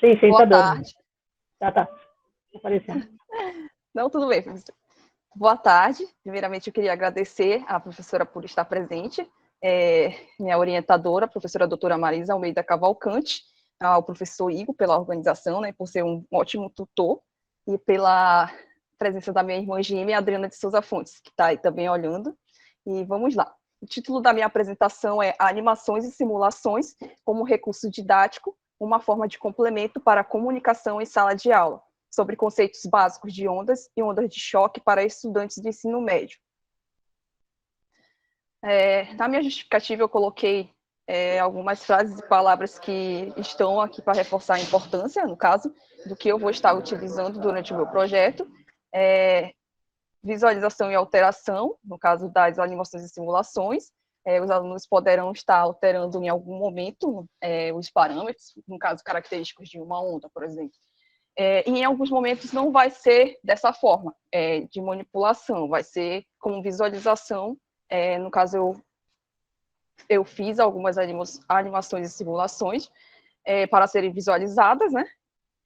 Sim, sim, tá Boa dando. tarde. Tá aparecendo. Não, tudo bem, professor. Boa tarde. Primeiramente, eu queria agradecer à professora por estar presente, minha orientadora, a professora doutora Marisa Almeida Cavalcante, ao professor Igor pela organização, né, por ser um ótimo tutor, e pela presença da minha irmã gêmea, Adriana de Souza Fontes, que está aí também olhando. E vamos lá. O título da minha apresentação é Animações e Simulações como Recurso Didático, uma forma de complemento para a comunicação em sala de aula, sobre conceitos básicos de ondas e ondas de choque para estudantes de ensino médio. Na minha justificativa, eu coloquei algumas frases e palavras que estão aqui para reforçar a importância, no caso, do que eu vou estar utilizando durante o meu projeto. Visualização e alteração, no caso das animações e simulações. Os alunos poderão estar alterando em algum momento os parâmetros, no caso, característicos de uma onda, por exemplo. E em alguns momentos não vai ser dessa forma, de manipulação, vai ser com visualização. No caso, eu fiz algumas animações e simulações para serem visualizadas, né?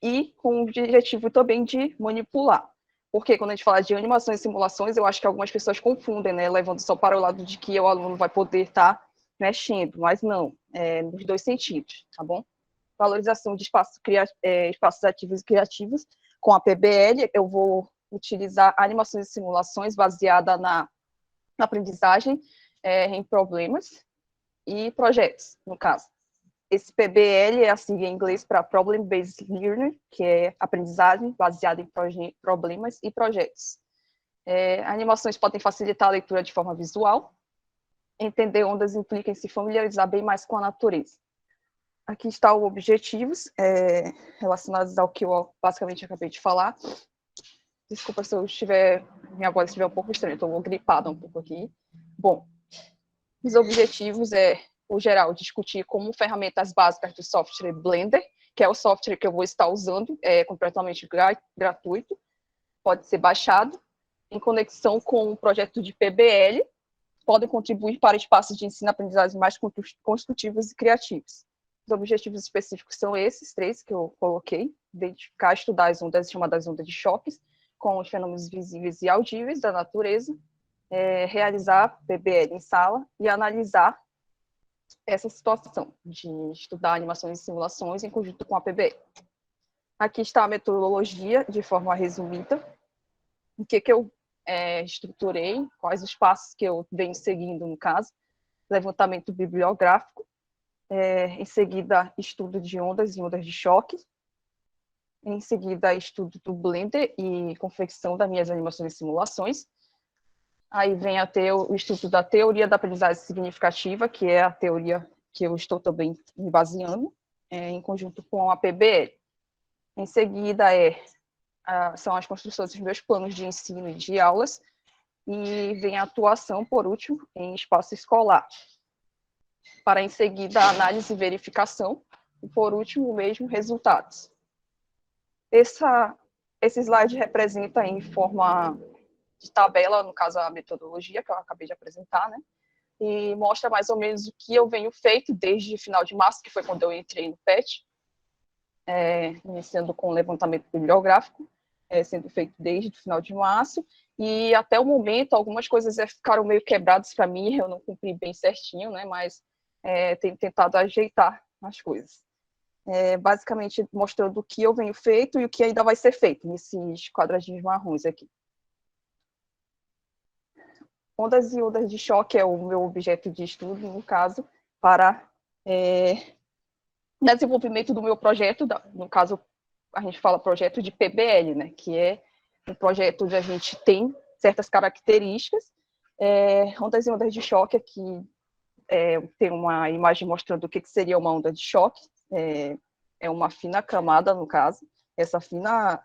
E com o objetivo também de manipular. Porque quando a gente fala de animações e simulações, eu acho que algumas pessoas confundem, né? Levando só para o lado de que o aluno vai poder estar mexendo, mas não, nos dois sentidos, tá bom? Valorização de espaços ativos e criativos. Com a PBL, eu vou utilizar animações e simulações baseadas na aprendizagem em problemas e projetos, no caso. Esse PBL é a sigla em inglês para Problem Based Learning, que é aprendizagem baseada em problemas e projetos. Animações podem facilitar a leitura de forma visual. Entender ondas implica em se familiarizar bem mais com a natureza. Aqui está os objetivos relacionados ao que eu basicamente acabei de falar. Desculpa se minha voz estiver um pouco estranha, estou gripada um pouco aqui. Bom, os objetivos o geral, discutir como ferramentas básicas do software Blender, que é o software que eu vou estar usando, completamente gratuito, pode ser baixado, em conexão com o projeto de PBL, podem contribuir para espaços de ensino-aprendizagem mais construtivos e criativos. Os objetivos específicos são esses 3 que eu coloquei: identificar, estudar as ondas chamadas ondas de choques, com os fenômenos visíveis e audíveis da natureza, realizar PBL em sala e analisar essa situação de estudar animações e simulações em conjunto com a PBL. Aqui está a metodologia, de forma resumida, o que eu estruturei, quais os passos que eu venho seguindo, no caso: levantamento bibliográfico, em seguida, estudo de ondas e ondas de choque, em seguida, estudo do Blender e confecção das minhas animações e simulações. Aí vem o estudo da teoria da aprendizagem significativa, que é a teoria que eu estou também me baseando, em conjunto com a PBL. Em seguida, são as construções dos meus planos de ensino e de aulas, e vem a atuação, por último, em espaço escolar. Para, em seguida, a análise e verificação, e, por último, mesmo, resultados. Esse slide representa em forma de tabela, no caso, a metodologia que eu acabei de apresentar, né? E mostra mais ou menos o que eu venho feito desde o final de março, que foi quando eu entrei no PET, iniciando com o levantamento bibliográfico, sendo feito desde o final de março, e até o momento algumas coisas ficaram meio quebradas para mim, eu não cumpri bem certinho, né? Mas tenho tentado ajeitar as coisas. Basicamente mostrando o que eu venho feito e o que ainda vai ser feito nesses quadradinhos marrons aqui. Ondas e ondas de choque é o meu objeto de estudo, no caso, para desenvolvimento do meu projeto, no caso, a gente fala projeto de PBL, né, que é um projeto onde a gente tem certas características. Ondas e ondas de choque, aqui tem uma imagem mostrando o que seria uma onda de choque, é uma fina camada, no caso, essa fina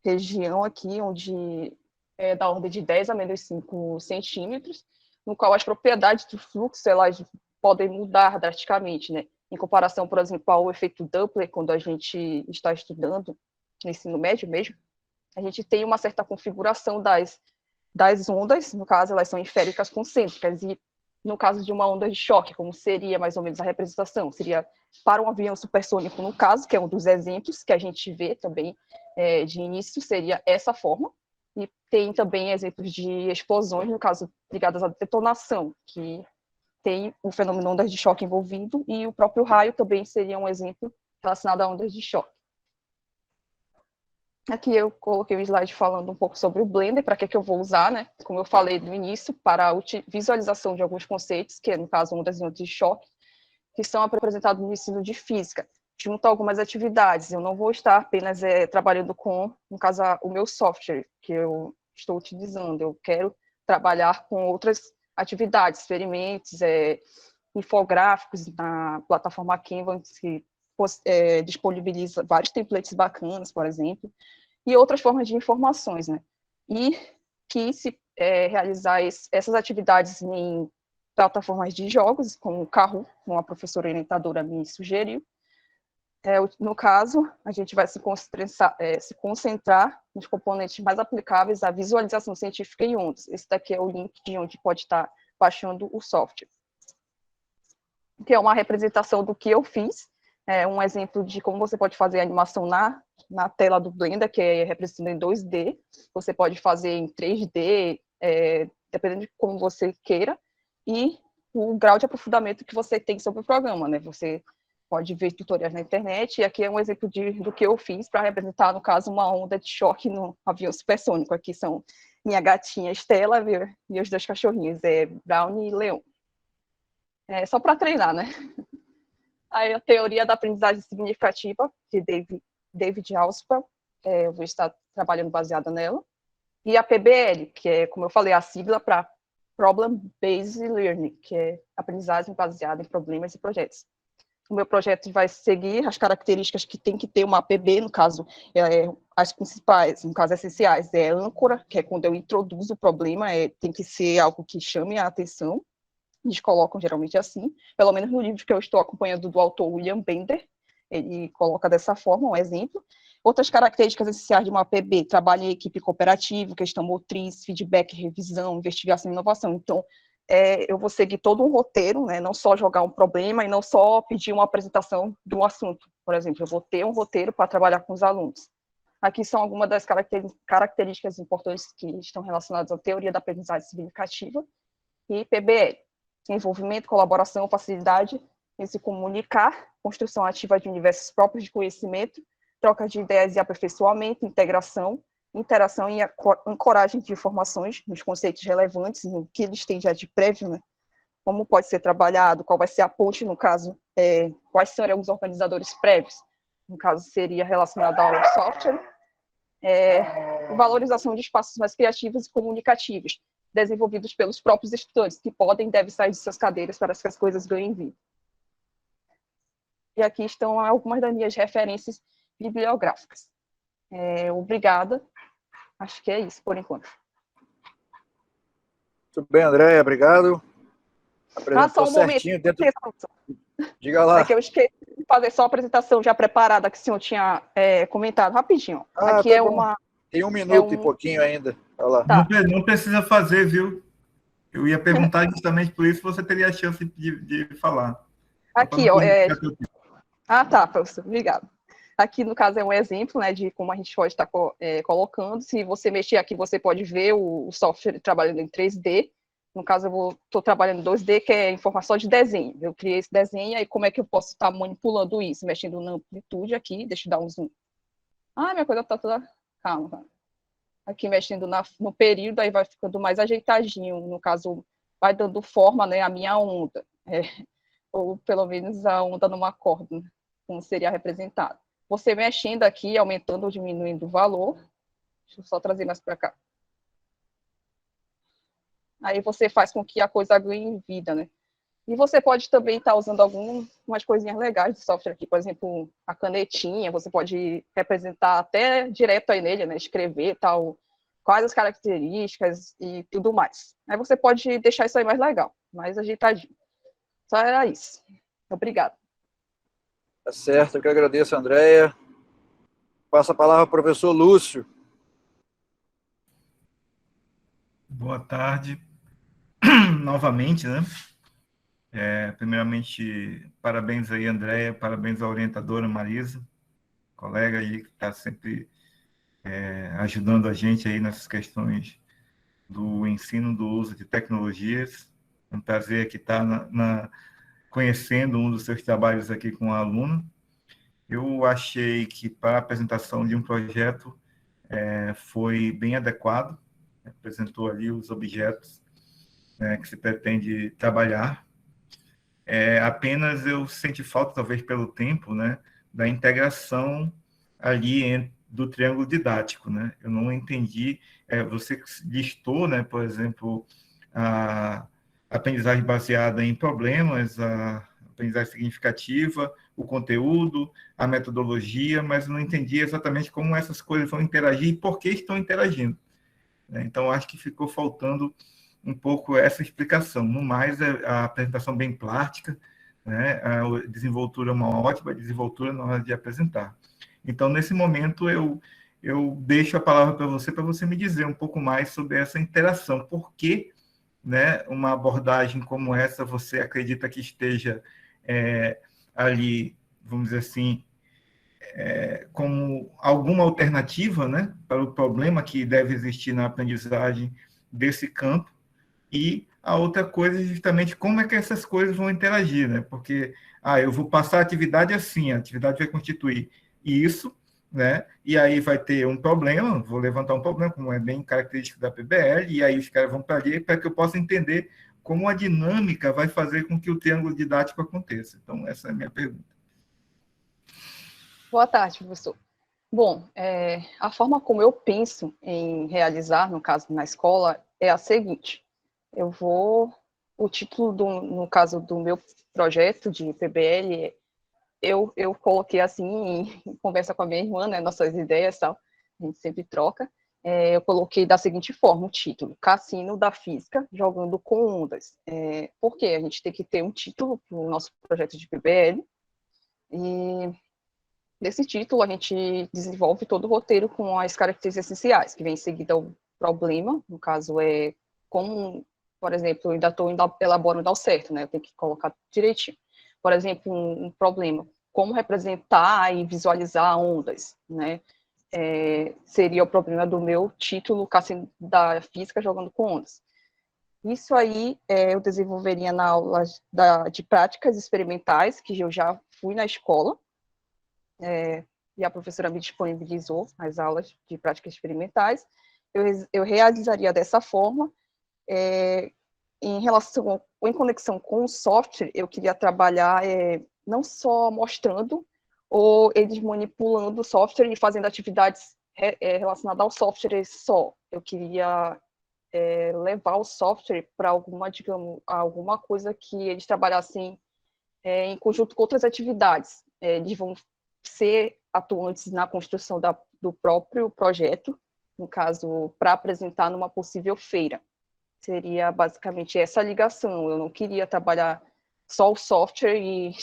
região aqui, onde é da ordem de 10 a menos 5 centímetros, no qual as propriedades do fluxo elas podem mudar drasticamente, né? Em comparação, por exemplo, ao efeito Doppler, quando a gente está estudando no ensino médio mesmo, a gente tem uma certa configuração das ondas, no caso, elas são esféricas concêntricas, e no caso de uma onda de choque, como seria mais ou menos a representação? Seria para um avião supersônico, no caso, que é um dos exemplos que a gente vê também de início, seria essa forma. E tem também exemplos de explosões, no caso, ligadas à detonação, que tem o fenômeno ondas de choque envolvido, e o próprio raio também seria um exemplo relacionado a ondas de choque. Aqui eu coloquei um slide falando um pouco sobre o Blender, para que eu vou usar, né? Como eu falei no início, para a visualização de alguns conceitos, que é, no caso, ondas e ondas de choque, que são apresentados no ensino de física, junto a algumas atividades. Eu não vou estar apenas trabalhando com, no caso, o meu software que eu estou utilizando. Eu quero trabalhar com outras atividades, experimentos, infográficos na plataforma Canvas, que disponibiliza vários templates bacanas, por exemplo, e outras formas de informações, né? E que se realizar essas atividades em plataformas de jogos, como o Kahoot, como a professora orientadora me sugeriu. No caso, a gente vai se concentrar nos componentes mais aplicáveis à visualização científica em ondas. Esse daqui é o link de onde pode estar baixando o software, que é uma representação do que eu fiz, um exemplo de como você pode fazer a animação na tela do Blender, que é representando em 2D, você pode fazer em 3D, dependendo de como você queira, e o grau de aprofundamento que você tem sobre o programa, né? Você pode ver tutoriais na internet, e aqui é um exemplo do que eu fiz para representar, no caso, uma onda de choque no avião supersônico. Aqui são minha gatinha Estela e os dois cachorrinhos, Brownie e Leon. Só para treinar, né? Aí a teoria da aprendizagem significativa, de David Alsper, eu vou estar trabalhando baseada nela. E a PBL, que é, como eu falei, a sigla para Problem Based Learning, que é aprendizagem baseada em problemas e projetos. O meu projeto vai seguir as características que tem que ter uma APB, no caso, as principais, no caso, essenciais, âncora, que é quando eu introduzo o problema, tem que ser algo que chame a atenção. Eles colocam geralmente assim, pelo menos no livro que eu estou acompanhando do autor William Bender, ele coloca dessa forma, um exemplo. Outras características essenciais de uma APB: trabalho em equipe cooperativa, questão motriz, feedback, revisão, investigação e inovação. Então, eu vou seguir todo um roteiro, né, não só jogar um problema e não só pedir uma apresentação de um assunto. Por exemplo, eu vou ter um roteiro para trabalhar com os alunos. Aqui são algumas das características importantes que estão relacionadas à teoria da aprendizagem significativa e PBL. Envolvimento, colaboração, facilidade em se comunicar, construção ativa de universos próprios de conhecimento, troca de ideias e aperfeiçoamento, integração, interação e ancoragem de informações nos conceitos relevantes, no que eles têm já de prévio, né? Como pode ser trabalhado, qual vai ser a ponte, no caso, quais seriam os organizadores prévios, no caso seria relacionado ao software, valorização de espaços mais criativos e comunicativos, desenvolvidos pelos próprios estudantes, que podem e devem sair de suas cadeiras para que as coisas ganhem vida. E aqui estão algumas das minhas referências bibliográficas. Obrigada. Acho que é isso, por enquanto. Muito bem, Andréia, obrigado. Apresentou só um certinho momento. dentro... Diga lá. É que eu esqueci de fazer só a apresentação já preparada que o senhor tinha comentado. Rapidinho. Aqui tá é bom. uma... Tem 1 minuto e pouquinho ainda. Olha lá. Tá. Não precisa fazer, viu? Eu ia perguntar justamente por isso, você teria a chance de falar. Aqui, ó. Tá, professor. Obrigado. Aqui, no caso, é um exemplo, né, de como a gente pode estar colocando. Se você mexer aqui, você pode ver o software trabalhando em 3D. No caso, eu estou trabalhando em 2D, que é informação de desenho. Eu criei esse desenho, e como é que eu posso estar manipulando isso? Mexendo na amplitude aqui, deixa eu dar um zoom. Minha coisa está toda... Calma. Aqui mexendo no período, aí vai ficando mais ajeitadinho. No caso, vai dando forma, né, a minha onda. Ou pelo menos a onda numa corda, como seria representado. Você mexendo aqui, aumentando ou diminuindo o valor. Deixa eu só trazer mais para cá. Aí você faz com que a coisa ganhe vida, né? E você pode também estar usando algumas coisinhas legais do software aqui, por exemplo, a canetinha, você pode representar até direto aí nele, né? Escrever tal, quais as características e tudo mais. Aí você pode deixar isso aí mais legal, mais ajeitadinho. Só era isso. Obrigada. Tá certo, eu que agradeço, Andréia. Passo a palavra ao professor Lúcio. Boa tarde, novamente, né? Primeiramente, parabéns aí, Andréia, parabéns à orientadora Marisa, colega aí que está sempre ajudando a gente aí nessas questões do ensino, do uso de tecnologias. É um prazer aqui estar conhecendo um dos seus trabalhos aqui com a aluna. Eu achei que para a apresentação de um projeto foi bem adequado, apresentou ali os objetos que se pretende trabalhar. Apenas eu senti falta, talvez pelo tempo, né, da integração ali do triângulo didático, né? Eu não entendi, você listou, né, por exemplo, a aprendizagem baseada em problemas, a aprendizagem significativa, o conteúdo, a metodologia, mas não entendi exatamente como essas coisas vão interagir e por que estão interagindo, né? Então, acho que ficou faltando um pouco essa explicação. No mais, a apresentação bem plástica, né? A desenvoltura é uma ótima desenvoltura na hora de apresentar. Então, nesse momento, eu deixo a palavra para você me dizer um pouco mais sobre essa interação. Por que, né, uma abordagem como essa você acredita que esteja ali, vamos dizer assim, como alguma alternativa, né, para o problema que deve existir na aprendizagem desse campo? E a outra coisa é justamente como é que essas coisas vão interagir, né? Porque eu vou passar a atividade assim, a atividade vai constituir isso, né? E aí vai ter um problema, vou levantar um problema, como é bem característico da PBL, e aí os caras vão para ali para que eu possa entender como a dinâmica vai fazer com que o triângulo didático aconteça. Então, essa é a minha pergunta. Boa tarde, professor. Bom, a forma como eu penso em realizar, no caso, na escola, é a seguinte. O título, no caso do meu projeto de PBL, eu coloquei assim, em conversa com a minha irmã, né, nossas ideias e tal, a gente sempre troca, eu coloquei da seguinte forma o título: Cassino da Física jogando com ondas. Porque a gente tem que ter um título para o nosso projeto de PBL, e nesse título a gente desenvolve todo o roteiro com as características essenciais, que vem em seguida o problema, no caso como, por exemplo, eu ainda estou elaborando ao certo, né, eu tenho que colocar direitinho. Por exemplo, um problema, como representar e visualizar ondas, né, seria o problema do meu título, Cassino da Física jogando com ondas. Isso aí eu desenvolveria na aula de práticas experimentais, que eu já fui na escola, e a professora me disponibilizou as aulas de práticas experimentais. Eu realizaria dessa forma. Em conexão com o software, eu queria trabalhar não só mostrando ou eles manipulando o software e fazendo atividades relacionadas ao software só. Eu queria levar o software para alguma coisa que eles trabalhassem em conjunto com outras atividades. Eles vão ser atuantes na construção do próprio projeto, no caso, para apresentar numa possível feira. Seria basicamente essa ligação. Eu não queria trabalhar só o software e,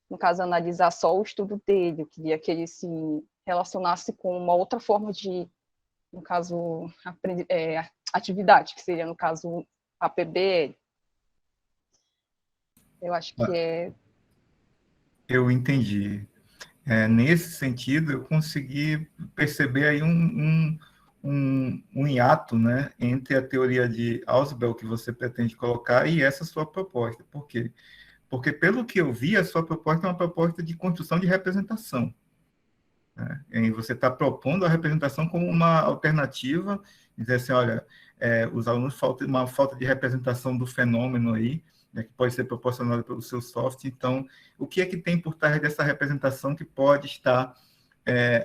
no caso, analisar só o estudo dele. Eu queria que ele se relacionasse com uma outra forma de, no caso, atividade, que seria, no caso, a PBL. Eu acho que Eu entendi. Nesse sentido, eu consegui perceber aí um hiato, né, entre a teoria de Ausubel que você pretende colocar e essa sua proposta. Por quê? Porque, pelo que eu vi, a sua proposta é uma proposta de construção de representação, né? E você está propondo a representação como uma alternativa, dizer assim, olha, os alunos faltam uma falta de representação do fenômeno aí, né, que pode ser proporcionada pelo seu software. Então, o que é que tem por trás dessa representação que pode estar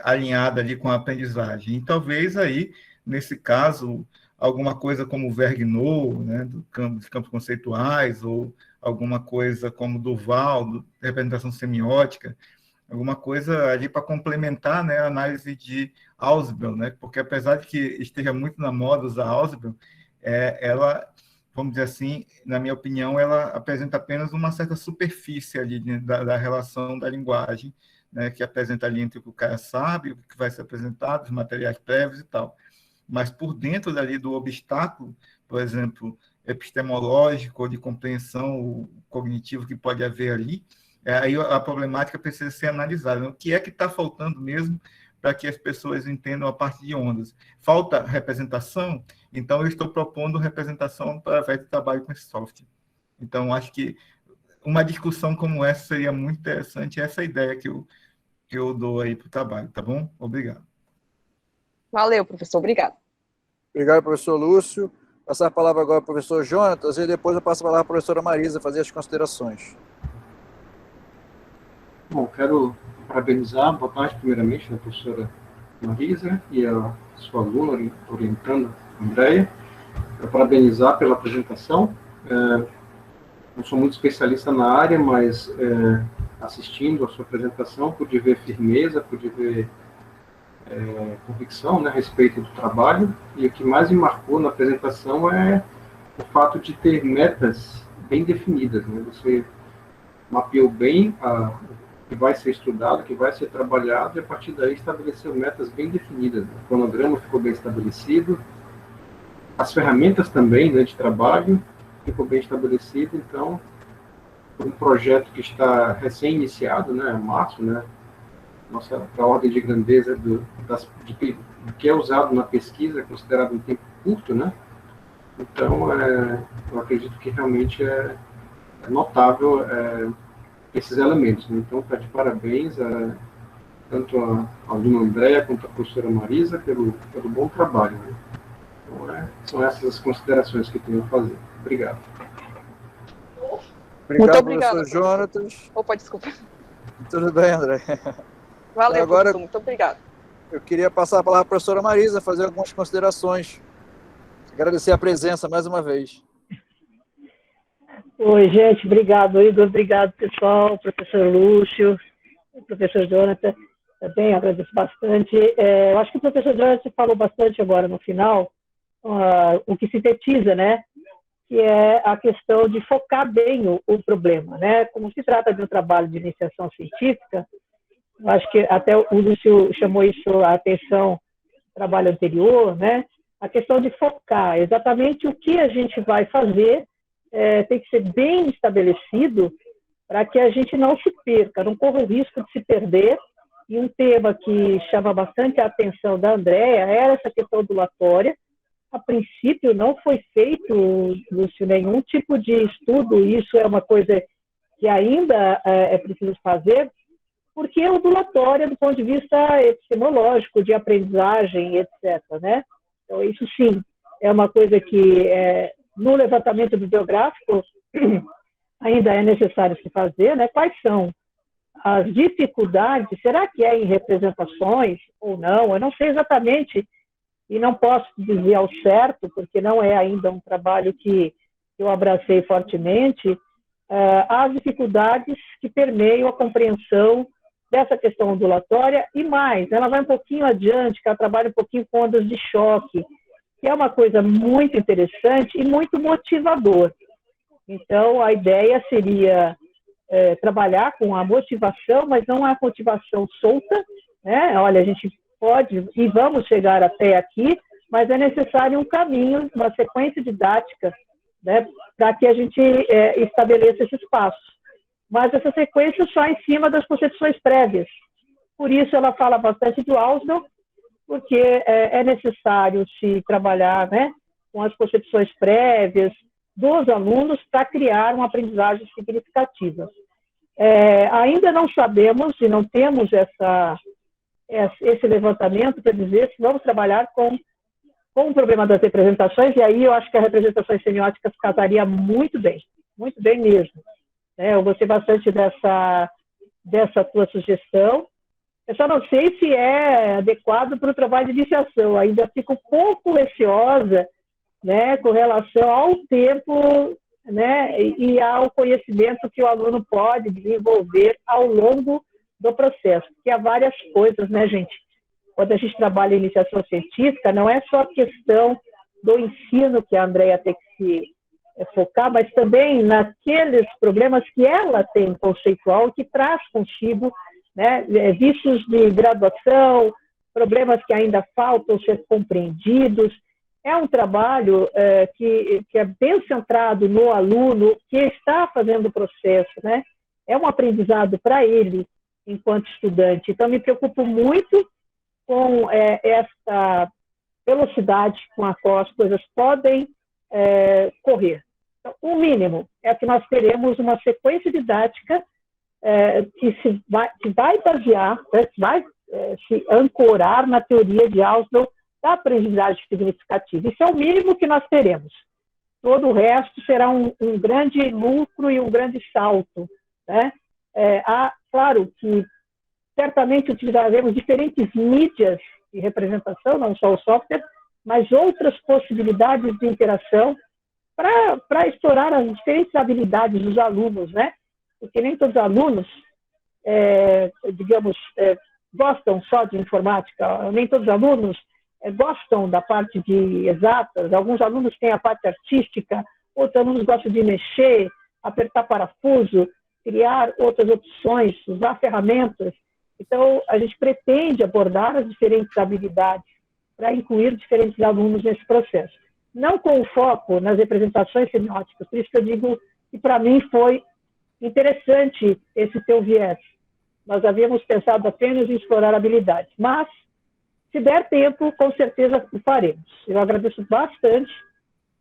alinhada ali com a aprendizagem? E talvez aí, nesse caso, alguma coisa como o Vergniaud, né, dos campos conceituais, ou alguma coisa como Duval, representação semiótica, alguma coisa ali para complementar, né, a análise de Ausubel, né, porque apesar de que esteja muito na moda usar Ausubel, ela, vamos dizer assim, na minha opinião, ela apresenta apenas uma certa superfície ali da relação da linguagem, né, que apresenta ali entre o que o cara sabe, o que vai ser apresentado, os materiais prévios e tal. Mas por dentro dali do obstáculo, por exemplo, epistemológico ou de compreensão cognitivo que pode haver ali, aí a problemática precisa ser analisada. O que é que está faltando mesmo para que as pessoas entendam a parte de ondas? Falta representação? Então, eu estou propondo representação através do trabalho com esse software. Então, acho que uma discussão como essa seria muito interessante, essa ideia que eu dou aí para o trabalho, tá bom? Obrigado. Valeu, professor, obrigado. Obrigado, professor Lúcio. Passar a palavra agora ao professor Jonatas e depois eu passo a palavra à professora Marisa fazer as considerações. Bom, quero parabenizar, boa tarde, primeiramente, a professora Marisa e a sua aluna orientando, Andréia. Quero parabenizar pela apresentação. Não sou muito especialista na área, mas assistindo a sua apresentação, pude ver firmeza, pude ver convicção, né, a respeito do trabalho, e o que mais me marcou na apresentação é o fato de ter metas bem definidas, né? Você mapeou bem o que vai ser estudado, o que vai ser trabalhado, e a partir daí estabeleceu metas bem definidas, né? O cronograma ficou bem estabelecido, as ferramentas também, né, de trabalho ficou bem estabelecido. Então, um projeto que está recém-iniciado, né, março, né, nossa a ordem de grandeza do que é usado na pesquisa é considerado um tempo curto, né? Então, eu acredito que realmente é notável esses elementos, né? Então, está de parabéns tanto a aluna Andréia quanto a professora Marisa pelo bom trabalho, né? Então, são essas as considerações que eu tenho a fazer. Obrigado. Muito obrigada, professor Jonatas. Opa, desculpa. Tudo bem, André? Valeu, agora, professor, muito obrigado. Eu queria passar a palavra à professora Marisa, fazer algumas considerações. Agradecer a presença mais uma vez. Oi, gente, obrigado, Igor, obrigado, pessoal, professor Lúcio, professor Jonatas, também agradeço bastante. Eu acho que o professor Jonatas falou bastante agora no final, o que sintetiza, né, que é a questão de focar bem o problema, né, como se trata de um trabalho de iniciação científica. Acho que até o Lúcio chamou isso a atenção no trabalho anterior, né? A questão de focar exatamente o que a gente vai fazer tem que ser bem estabelecido para que a gente não se perca, não corra o risco de se perder. E um tema que chama bastante a atenção da Andréia era essa questão ondulatória. A princípio não foi feito, Lúcio, nenhum tipo de estudo, isso é uma coisa que ainda é preciso fazer, porque é ondulatória do ponto de vista epistemológico, de aprendizagem, etc., né? Então, isso sim, é uma coisa que no levantamento bibliográfico ainda é necessário se fazer, né? Quais são as dificuldades? Será que é em representações ou não? Eu não sei exatamente e não posso dizer ao certo, porque não é ainda um trabalho que eu abracei fortemente, as dificuldades que permeiam a compreensão dessa questão ondulatória e mais, ela vai um pouquinho adiante, que ela trabalha um pouquinho com ondas de choque, que é uma coisa muito interessante e muito motivador. Então, a ideia seria trabalhar com a motivação, mas não a motivação solta, né? Olha, a gente pode e vamos chegar até aqui, mas é necessário um caminho, uma sequência didática, né, para que a gente estabeleça esses passos. Mas essa sequência só em cima das concepções prévias. Por isso ela fala bastante do Ausdorf, porque é necessário se trabalhar, né, com as concepções prévias dos alunos para criar uma aprendizagem significativa. Ainda não sabemos e não temos esse levantamento para dizer se vamos trabalhar com o problema das representações, e aí eu acho que as representações semióticas casaria muito bem mesmo. Eu gostei bastante dessa tua sugestão. Eu só não sei se é adequado para o trabalho de iniciação. Ainda fico um pouco receosa, né, com relação ao tempo, né, e ao conhecimento que o aluno pode desenvolver ao longo do processo. Porque há várias coisas, né, gente? Quando a gente trabalha em iniciação científica, não é só a questão do ensino que a Andréia tem que se focar, mas também naqueles problemas que ela tem conceitual, que traz consigo, né, vícios de graduação, problemas que ainda faltam ser compreendidos. é um trabalho que é bem centrado no aluno que está fazendo o processo, né? É um aprendizado para ele, enquanto estudante. Então, me preocupo muito com essa velocidade com a qual as coisas podem correr. Então, o mínimo é que nós teremos uma sequência didática que vai basear, né, que vai se ancorar na teoria de Ausubel da aprendizagem significativa. Isso é o mínimo que nós teremos. Todo o resto será um grande lucro e um grande salto, né? Claro que certamente utilizaremos diferentes mídias de representação, não só o software, mas outras possibilidades de interação para explorar as diferentes habilidades dos alunos, né? Porque nem todos os alunos, gostam só de informática, nem todos os alunos gostam da parte de exatas, alguns alunos têm a parte artística, outros alunos gostam de mexer, apertar parafuso, criar outras opções, usar ferramentas. Então, a gente pretende abordar as diferentes habilidades para incluir diferentes alunos nesse processo. Não com o foco nas representações semióticas, por isso que eu digo que, para mim, foi interessante esse teu viés. Nós havíamos pensado apenas em explorar habilidades, mas, se der tempo, com certeza o faremos. Eu agradeço bastante,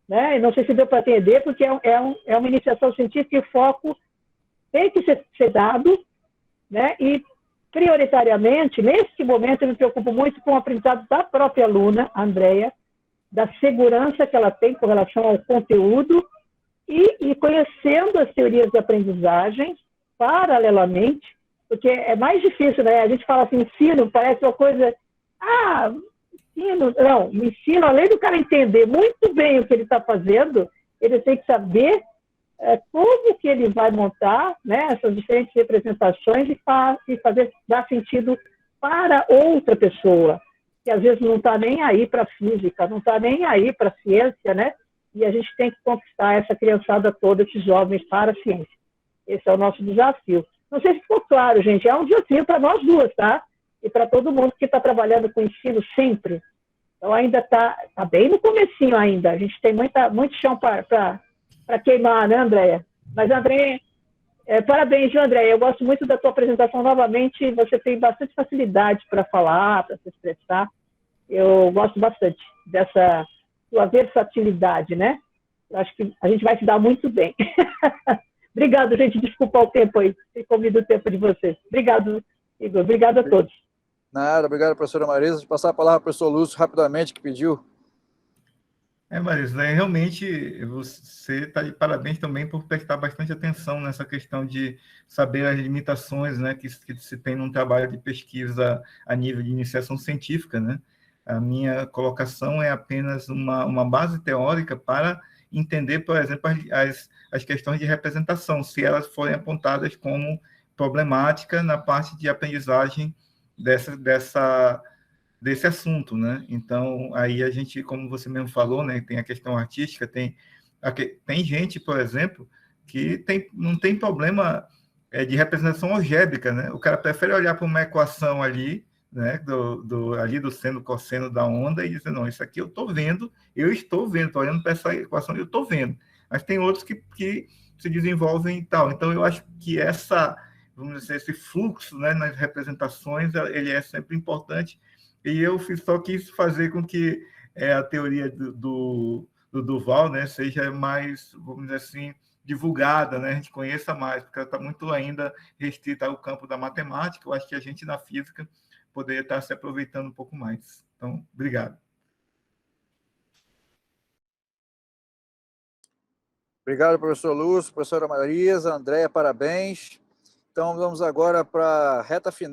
né? Eu não sei se deu para entender, porque é uma iniciação científica e o foco tem que ser dado, né? E, prioritariamente, neste momento, eu me preocupo muito com o aprendizado da própria aluna, a Andrea, da segurança que ela tem com relação ao conteúdo e conhecendo as teorias de aprendizagem paralelamente, porque é mais difícil, né? A gente fala assim, ensino, parece uma coisa... ensino... Não, o ensino, além do cara entender muito bem o que ele está fazendo, ele tem que saber como que ele vai montar, né, essas diferentes representações e fazer dar sentido para outra pessoa, que às vezes não está nem aí para a física, não está nem aí para a ciência, né? E a gente tem que conquistar essa criançada toda, esses jovens, para a ciência. Esse é o nosso desafio. Não sei se ficou claro, gente, é um desafio para nós duas, tá? E para todo mundo que está trabalhando com ensino sempre. Então, ainda está bem no comecinho ainda. A gente tem muito chão para queimar, né, Andréia? Mas, Andréia, parabéns, viu, Andréia? Eu gosto muito da tua apresentação novamente. Você tem bastante facilidade para falar, para se expressar. Eu gosto bastante dessa tua versatilidade, né? Eu acho que a gente vai se dar muito bem. Obrigado, gente. Desculpa o tempo aí. Eu comido o tempo de vocês. Obrigado, Igor. Obrigado a todos. Nada, obrigado, professora Marisa. Vou passar a palavra ao professor Lúcio rapidamente, que pediu. Marisa, realmente você está de parabéns também por prestar bastante atenção nessa questão de saber as limitações, né, que se tem num trabalho de pesquisa a nível de iniciação científica, né? A minha colocação é apenas uma base teórica para entender, por exemplo, as questões de representação, se elas forem apontadas como problemática na parte de aprendizagem desse assunto, né? Então, aí a gente, como você mesmo falou, né, tem a questão artística, tem gente, por exemplo, que não tem problema de representação algébrica, né? O cara prefere olhar para uma equação ali, né, ali do seno, cosseno da onda e dizer, não, isso aqui eu estou vendo, estou olhando para essa equação e eu estou vendo. Mas tem outros que se desenvolvem e tal. Então, eu acho que vamos dizer, esse fluxo, né, nas representações, ele é sempre importante. E eu só quis fazer com que a teoria do Duval, né, seja mais, vamos dizer assim, divulgada, né, a gente conheça mais, porque ela está muito ainda restrita ao campo da matemática. Eu acho que a gente, na física, poderia estar se aproveitando um pouco mais. Então, obrigado. Obrigado, professor Lúcio, professora Marisa, Andréia, parabéns. Então, vamos agora para a reta final.